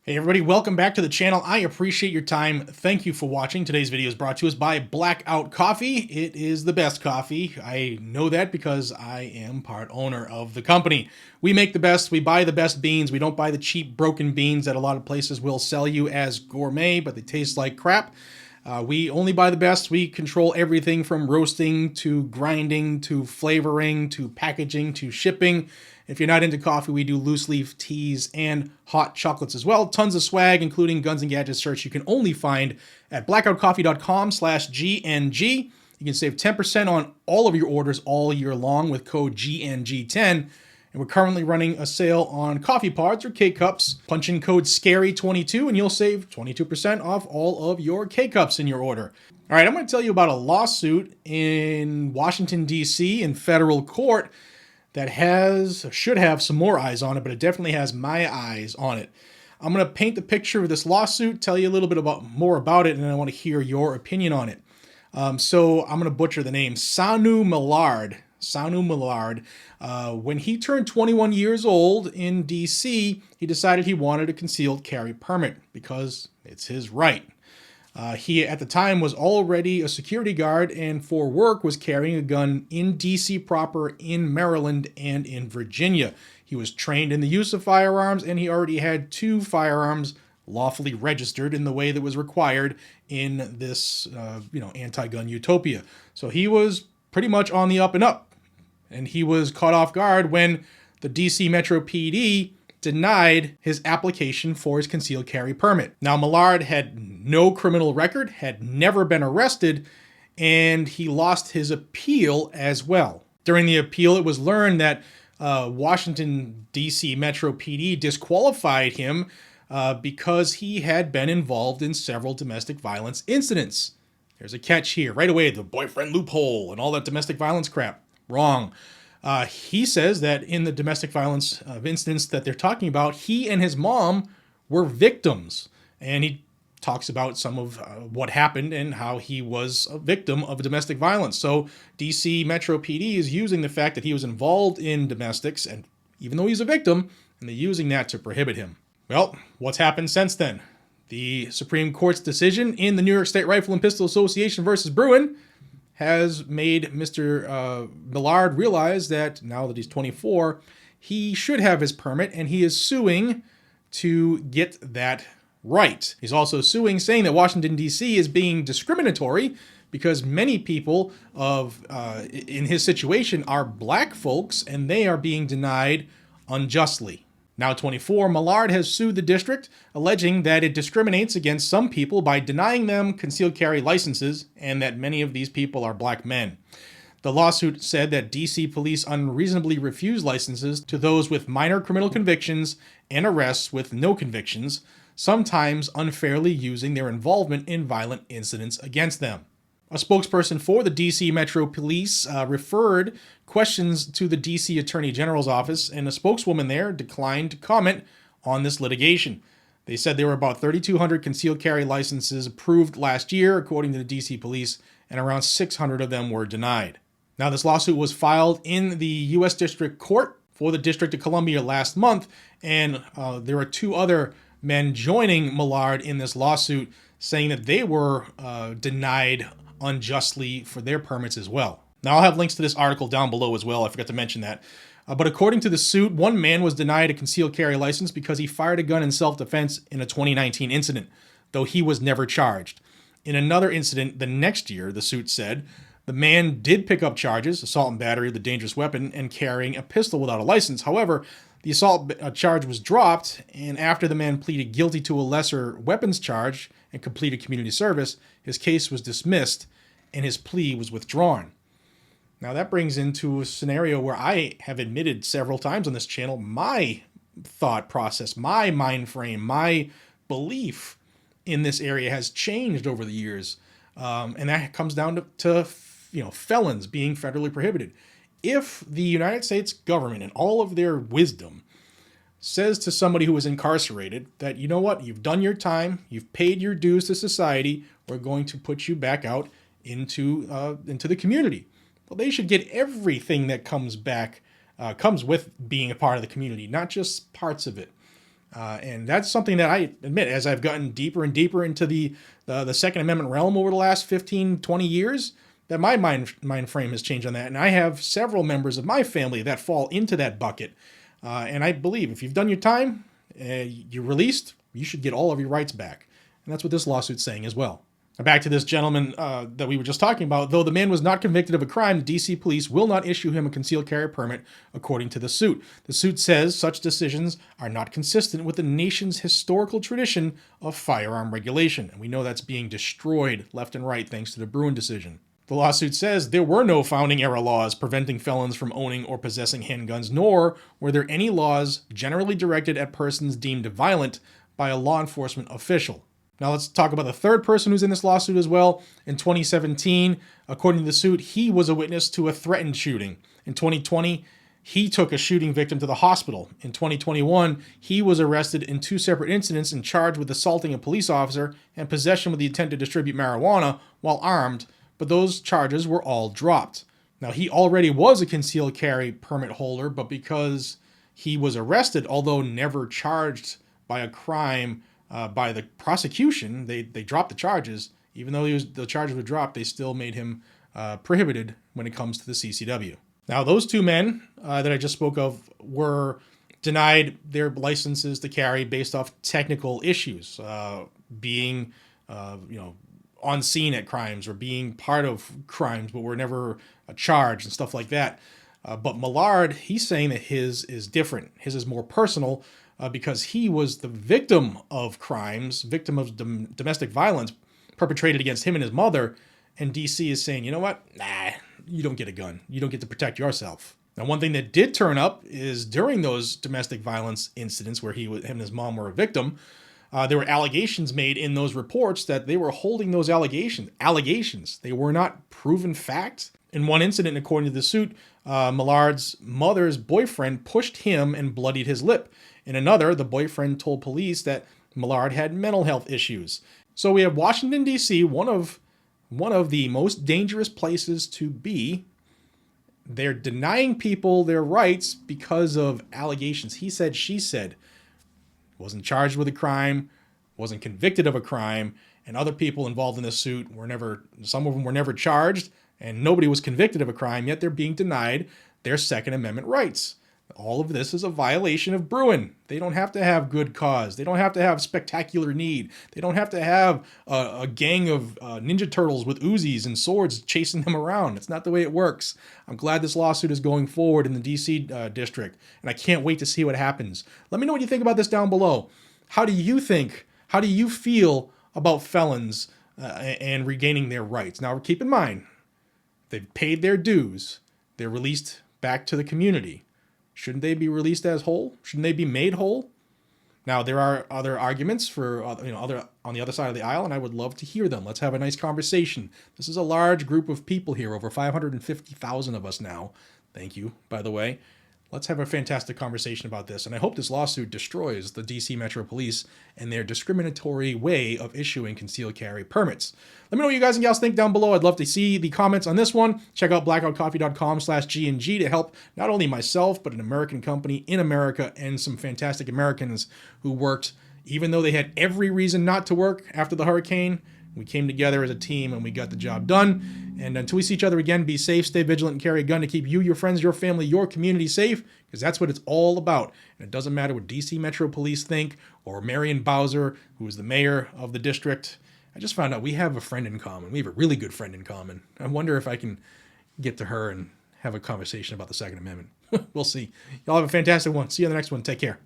Hey everybody, welcome back to the channel. I appreciate your time. Thank you for watching. Today's video is brought to us by Blackout Coffee. It is the best coffee. I know that because I am part owner of the company. We make the best, we buy the best beans. We don't buy the cheap broken beans that a lot of places will sell you as gourmet, but they taste like crap. We only buy the best. We control everything from roasting to grinding to flavoring to packaging to shipping. If you're not into coffee, we do loose leaf teas and hot chocolates as well. Tons of swag, including Guns and Gadgets shirts you can only find at blackoutcoffee.com/GNG. You can save 10% on all of your orders all year long with code GNG10. And we're currently running a sale on coffee pods or K-Cups. Punch in code SCARY22 and you'll save 22% off all of your K-Cups in your order. All right, I'm going to tell you about a lawsuit in Washington, D.C. in federal court that should have some more eyes on it, but it definitely has my eyes on it. I'm going to paint the picture of this lawsuit, tell you a little bit more about it, and then I want to hear your opinion on it. So I'm going to butcher the name. Sanu Millard. When he turned 21 years old in D.C., he decided he wanted a concealed carry permit because it's his right. He, at the time, was already a security guard and for work was carrying a gun in D.C. proper, in Maryland, and in Virginia. He was trained in the use of firearms, and he already had 2 firearms lawfully registered in the way that was required in this, anti-gun utopia. So he was pretty much on the up and up. And he was caught off guard when the D.C. Metro PD denied his application for his concealed carry permit. Now, Millard had no criminal record, had never been arrested, and he lost his appeal as well. During the appeal, it was learned that Washington, D.C. Metro PD disqualified him because he had been involved in several domestic violence incidents. There's a catch here. Right away, the boyfriend loophole and all that domestic violence crap. Wrong. He says that in the domestic violence incidents that they're talking about, he and his mom were victims. And he talks about some of what happened and how he was a victim of domestic violence. So DC Metro PD is using the fact that he was involved in domestics, and even though he's a victim, and they're using that to prohibit him. Well, what's happened since then? The Supreme Court's decision in the New York State Rifle and Pistol Association versus Bruin has made Mr. Millard realize that now that he's 24, he should have his permit, and he is suing to get that right. He's also suing, saying that Washington, D.C. is being discriminatory because many people in his situation are black folks, and they are being denied unjustly. Now 24, Millard has sued the district, alleging that it discriminates against some people by denying them concealed carry licenses, and that many of these people are black men. The lawsuit said that D.C. police unreasonably refuse licenses to those with minor criminal convictions and arrests with no convictions, sometimes unfairly using their involvement in violent incidents against them. A spokesperson for the D.C. Metro Police referred questions to the D.C. Attorney General's office, and a spokeswoman there declined to comment on this litigation. They said there were about 3,200 concealed carry licenses approved last year, according to the D.C. Police, and around 600 of them were denied. Now, this lawsuit was filed in the U.S. District Court for the District of Columbia last month, and there are 2 other men joining Millard in this lawsuit, saying that they were denied unjustly for their permits as well. Now, I'll have links to this article down below as well. I forgot to mention that. But according to the suit, one man was denied a concealed carry license because he fired a gun in self-defense in a 2019 incident, though he was never charged. In another incident the next year, the suit said, the man did pick up charges, assault and battery with a dangerous weapon, and carrying a pistol without a license. However, the assault charge was dropped, and after the man pleaded guilty to a lesser weapons charge and completed community service, his case was dismissed and his plea was withdrawn. Now that brings into a scenario where I have admitted several times on this channel my thought process, my mind frame, my belief in this area has changed over the years. And that comes down to felons being federally prohibited. If the United States government, in all of their wisdom, says to somebody who is incarcerated that, you know what, you've done your time, you've paid your dues to society, we're going to put you back out into the community. Well, they should get everything that comes with being a part of the community, not just parts of it. And that's something that I admit, as I've gotten deeper and deeper into the Second Amendment realm over the last 15, 20 years, that my mind frame has changed on that. And I have several members of my family that fall into that bucket. And I believe if you've done your time, you're released, you should get all of your rights back. And that's what this lawsuit's saying as well. Back to this gentleman that we were just talking about. Though the man was not convicted of a crime, the D.C. police will not issue him a concealed carry permit, according to the suit. The suit says such decisions are not consistent with the nation's historical tradition of firearm regulation. And we know that's being destroyed left and right thanks to the Bruen decision. The lawsuit says there were no founding-era laws preventing felons from owning or possessing handguns, nor were there any laws generally directed at persons deemed violent by a law enforcement official. Now let's talk about the third person who's in this lawsuit as well. In 2017, according to the suit, he was a witness to a threatened shooting. In 2020, he took a shooting victim to the hospital. In 2021, he was arrested in 2 separate incidents and charged with assaulting a police officer and possession with the intent to distribute marijuana while armed, but those charges were all dropped. Now, he already was a concealed carry permit holder, but because he was arrested, although never charged by a crime by the prosecution, they dropped the charges. Even though the charges were dropped, they still made him prohibited when it comes to the CCW. Now, those 2 men that I just spoke of were denied their licenses to carry based off technical issues, being on scene at crimes or being part of crimes, but were never charged and stuff like that. But Millard, he's saying that his is different. His is more personal. Because he was the victim of crimes, victim of domestic violence perpetrated against him and his mother, and DC is saying, you know what? Nah, you don't get a gun. You don't get to protect yourself. Now, one thing that did turn up is during those domestic violence incidents where him and his mom were a victim, there were allegations made in those reports that they were holding those allegations. They were not proven facts. In one incident, according to the suit, Millard's mother's boyfriend pushed him and bloodied his lip. In another, the boyfriend told police that Millard had mental health issues. So we have Washington, D.C., one of the most dangerous places to be. They're denying people their rights because of allegations. He said, she said. Wasn't charged with a crime, wasn't convicted of a crime, and other people involved in this suit some of them were never charged, and nobody was convicted of a crime, yet they're being denied their Second Amendment rights. All of this is a violation of Bruen. They don't have to have good cause. They don't have to have spectacular need. They don't have to have a gang of Ninja Turtles with Uzis and swords chasing them around. It's not the way it works. I'm glad this lawsuit is going forward in the D.C. district, and I can't wait to see what happens. Let me know what you think about this down below. How do you feel about felons and regaining their rights? Now, keep in mind, they've paid their dues. They're released back to the community. Shouldn't they be released as whole? Shouldn't they be made whole? Now, there are other arguments for on the other side of the aisle, and I would love to hear them. Let's have a nice conversation. This is a large group of people here, over 550,000 of us now. Thank you, by the way. Let's have a fantastic conversation about this, and I hope this lawsuit destroys the D.C. Metro Police and their discriminatory way of issuing concealed carry permits. Let me know what you guys and gals think down below. I'd love to see the comments on this one. Check out blackoutcoffee.com/GNG to help not only myself, but an American company in America and some fantastic Americans who worked, even though they had every reason not to work after the hurricane. We came together as a team and we got the job done. And until we see each other again, be safe, stay vigilant, and carry a gun to keep you, your friends, your family, your community safe, because that's what it's all about. And it doesn't matter what DC Metro Police think or Marion Bowser, who is the mayor of the district. I just found out we have a friend in common. We have a really good friend in common. I wonder if I can get to her and have a conversation about the Second Amendment. We'll see. Y'all have a fantastic one. See you on the next one. Take care.